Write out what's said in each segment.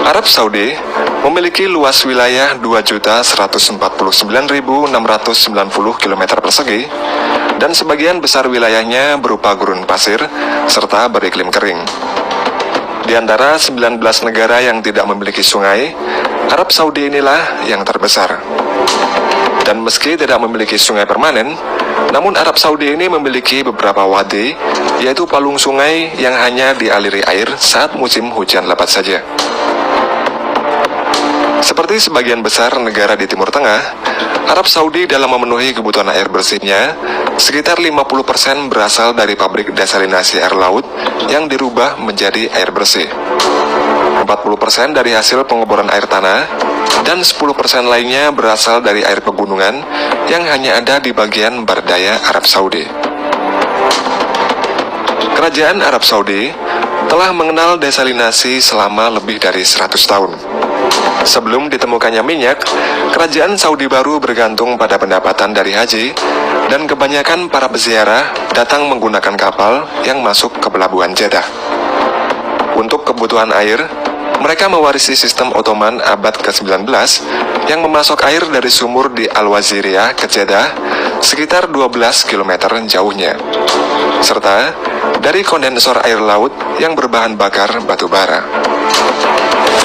Arab Saudi memiliki luas wilayah 2.149.690 km persegi dan sebagian besar wilayahnya berupa gurun pasir serta beriklim kering. Di antara 19 negara yang tidak memiliki sungai, Arab Saudi inilah yang terbesar. Dan meski tidak memiliki sungai permanen, namun Arab Saudi ini memiliki beberapa wadi, yaitu palung sungai yang hanya dialiri air saat musim hujan lebat saja. Seperti sebagian besar negara di Timur Tengah, Arab Saudi dalam memenuhi kebutuhan air bersihnya, sekitar 50% berasal dari pabrik desalinasi air laut yang dirubah menjadi air bersih. 40% dari hasil pengeboran air tanah, dan 10% lainnya berasal dari air pegunungan yang hanya ada di bagian barat daya Arab Saudi. Kerajaan Arab Saudi telah mengenal desalinasi selama lebih dari 100 tahun. Sebelum ditemukannya minyak, kerajaan Saudi baru bergantung pada pendapatan dari haji, dan kebanyakan para peziarah datang menggunakan kapal yang masuk ke pelabuhan Jeddah. Untuk kebutuhan air, mereka mewarisi sistem Ottoman abad ke-19 yang memasok air dari sumur di Al-Waziriyah ke Jeddah sekitar 12 km jauhnya, serta dari kondensor air laut yang berbahan bakar batu bara.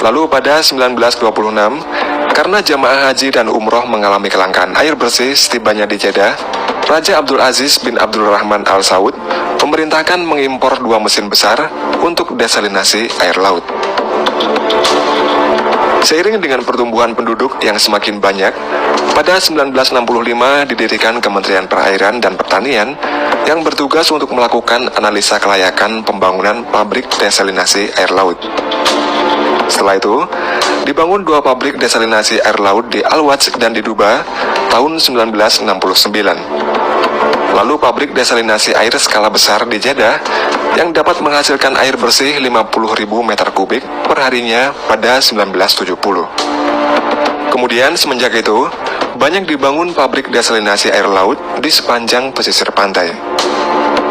Lalu pada 1926, karena jamaah haji dan umroh mengalami kelangkaan air bersih setibanya di Jeddah, Raja Abdul Aziz bin Abdul Rahman Al Saud memerintahkan mengimpor 2 mesin besar untuk desalinasi air laut. Seiring dengan pertumbuhan penduduk yang semakin banyak, pada 1965 didirikan Kementerian Perairan dan Pertanian yang bertugas untuk melakukan analisa kelayakan pembangunan pabrik desalinasi air laut. Setelah itu, dibangun 2 pabrik desalinasi air laut di Al-Waj dan di Duba tahun 1969. Lalu pabrik desalinasi air skala besar di Jeddah yang dapat menghasilkan air bersih 50.000 meter kubik per harinya pada 1970. Kemudian semenjak itu, banyak dibangun pabrik desalinasi air laut di sepanjang pesisir pantai.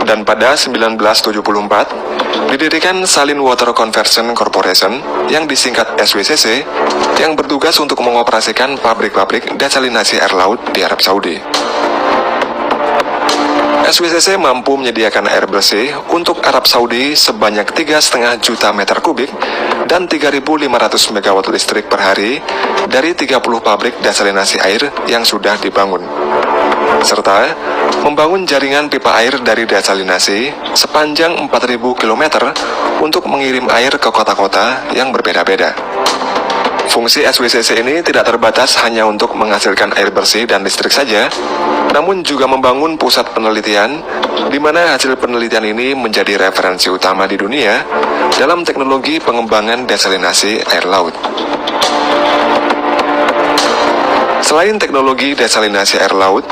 Dan pada 1974, didirikan Salin Water Conversion Corporation yang disingkat SWCC yang bertugas untuk mengoperasikan pabrik-pabrik desalinasi air laut di Arab Saudi. SWCC mampu menyediakan air bersih untuk Arab Saudi sebanyak 3,5 juta meter kubik dan 3.500 megawatt listrik per hari dari 30 pabrik desalinasi air yang sudah dibangun, serta membangun jaringan pipa air dari desalinasi sepanjang 4.000 km untuk mengirim air ke kota-kota yang berbeda-beda. Fungsi SWCC ini tidak terbatas hanya untuk menghasilkan air bersih dan listrik saja, namun juga membangun pusat penelitian, di mana hasil penelitian ini menjadi referensi utama di dunia dalam teknologi pengembangan desalinasi air laut. Selain teknologi desalinasi air laut,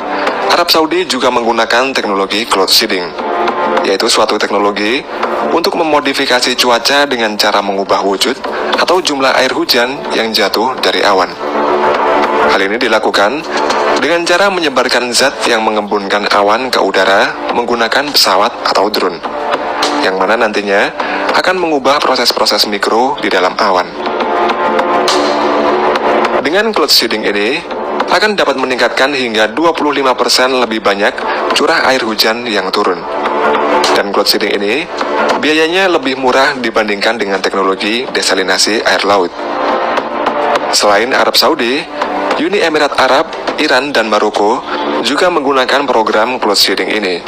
Arab Saudi juga menggunakan teknologi cloud seeding, yaitu suatu teknologi untuk memodifikasi cuaca dengan cara mengubah wujud atau jumlah air hujan yang jatuh dari awan. Hal ini dilakukan dengan cara menyebarkan zat yang mengembunkan awan ke udara menggunakan pesawat atau drone, yang mana nantinya akan mengubah proses-proses mikro di dalam awan. Dengan cloud seeding ini, akan dapat meningkatkan hingga 25% lebih banyak curah air hujan yang turun. Dan cloud seeding ini biayanya lebih murah dibandingkan dengan teknologi desalinasi air laut. Selain Arab Saudi, Uni Emirat Arab, Iran, dan Maroko juga menggunakan program cloud seeding ini.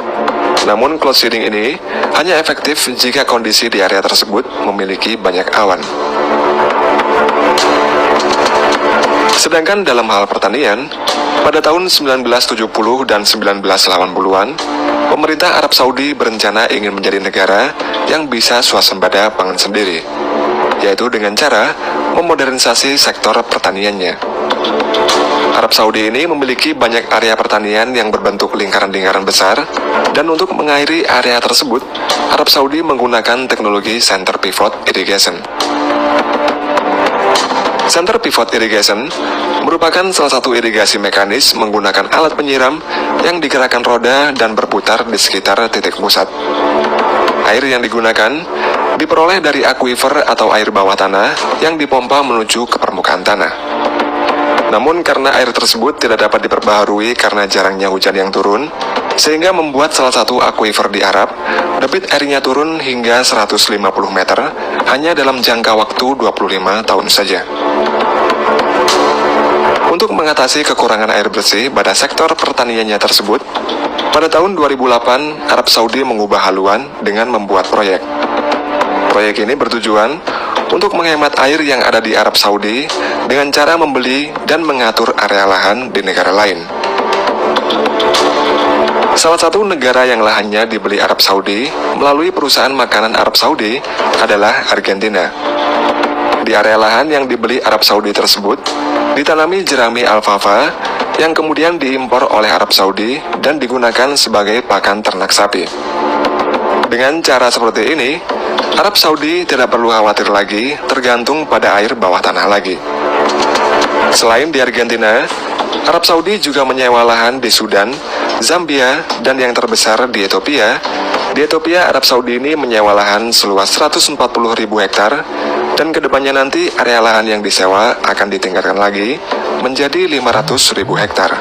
Namun cloud seeding ini hanya efektif jika kondisi di area tersebut memiliki banyak awan. Sedangkan dalam hal pertanian, pada tahun 1970 dan 1980-an, pemerintah Arab Saudi berencana ingin menjadi negara yang bisa swasembada pangan sendiri, yaitu dengan cara memodernisasi sektor pertaniannya. Arab Saudi ini memiliki banyak area pertanian yang berbentuk lingkaran-lingkaran besar, dan untuk mengairi area tersebut, Arab Saudi menggunakan teknologi center pivot irrigation. Center pivot irrigation merupakan salah satu irigasi mekanis menggunakan alat penyiram yang digerakkan roda dan berputar di sekitar titik pusat. Air yang digunakan diperoleh dari akuifer atau air bawah tanah yang dipompa menuju ke permukaan tanah. Namun karena air tersebut tidak dapat diperbaharui karena jarangnya hujan yang turun, sehingga membuat salah satu akuifer di Arab, debit airnya turun hingga 150 meter hanya dalam jangka waktu 25 tahun saja. Untuk mengatasi kekurangan air bersih pada sektor pertaniannya tersebut, pada tahun 2008, Arab Saudi mengubah haluan dengan membuat proyek. Proyek ini bertujuan untuk menghemat air yang ada di Arab Saudi dengan cara membeli dan mengatur area lahan di negara lain. Salah satu negara yang lahannya dibeli Arab Saudi melalui perusahaan makanan Arab Saudi adalah Argentina. Di area lahan yang dibeli Arab Saudi tersebut, ditanami jerami alfalfa yang kemudian diimpor oleh Arab Saudi dan digunakan sebagai pakan ternak sapi. Dengan cara seperti ini, Arab Saudi tidak perlu khawatir lagi tergantung pada air bawah tanah lagi. Selain di Argentina, Arab Saudi juga menyewa lahan di Sudan, Zambia, dan yang terbesar di Ethiopia. Di Ethiopia, Arab Saudi ini menyewa lahan seluas 140.000 hektar, dan kedepannya nanti area lahan yang disewa akan ditingkatkan lagi menjadi 500.000 hektar.